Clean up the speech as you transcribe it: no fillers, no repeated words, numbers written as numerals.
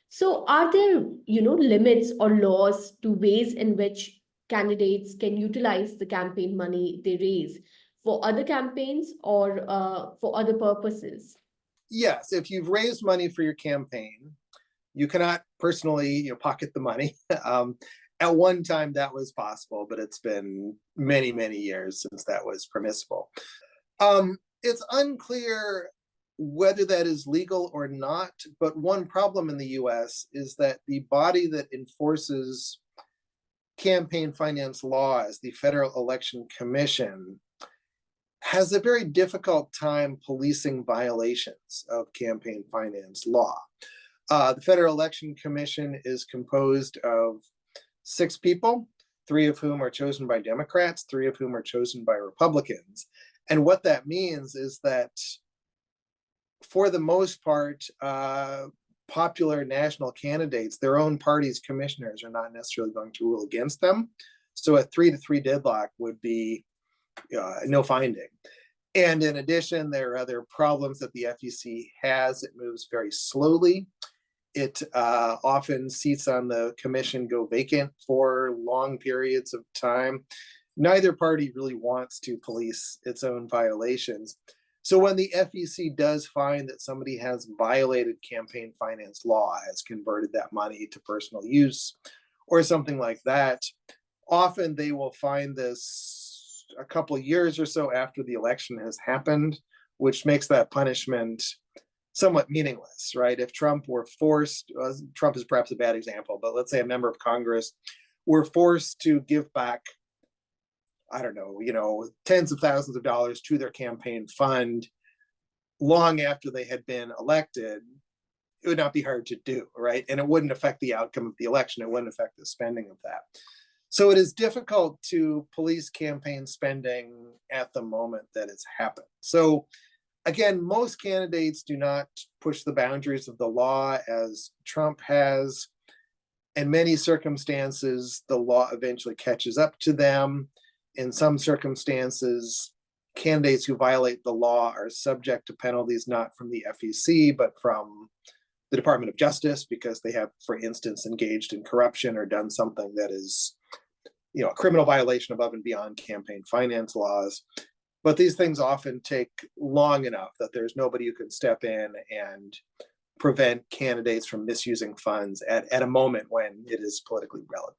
So are there, limits or laws to ways in which candidates can utilize the campaign money they raise for other campaigns or for other purposes? Yes, if you've raised money for your campaign, you cannot personally, pocket the money. At one time that was possible, but it's been many, many years since that was permissible. It's unclear whether that is legal or not, but one problem in the US is that the body that enforces campaign finance laws, the Federal Election Commission, has a very difficult time policing violations of campaign finance law. The Federal Election Commission is composed of 6 people, 3 of whom are chosen by Democrats, 3 of whom are chosen by Republicans. And what that means is that, for the most part, popular national candidates, their own party's commissioners are not necessarily going to rule against them. So a 3-3 deadlock would be no finding. And in addition, there are other problems that the FEC has. It moves very slowly. It often seats on the commission go vacant for long periods of time. Neither party really wants to police its own violations. So when the FEC does find that somebody has violated campaign finance law, has converted that money to personal use, or something like that, often they will find this a couple of years or so after the election has happened, which makes that punishment somewhat meaningless, right? If Trump were forced, Trump is perhaps a bad example, but let's say a member of Congress were forced to give back, I don't know, tens of thousands of dollars to their campaign fund long after they had been elected, it would not be hard to do, right? And it wouldn't affect the outcome of the election. It wouldn't affect the spending of that. So it is difficult to police campaign spending at the moment that it's happened. So again, most candidates do not push the boundaries of the law as Trump has. In many circumstances, the law eventually catches up to them. In some circumstances, candidates who violate the law are subject to penalties not from the FEC, but from the Department of Justice, because they have, for instance, engaged in corruption or done something that is, a criminal violation above and beyond campaign finance laws. But these things often take long enough that there's nobody who can step in and prevent candidates from misusing funds at a moment when it is politically relevant.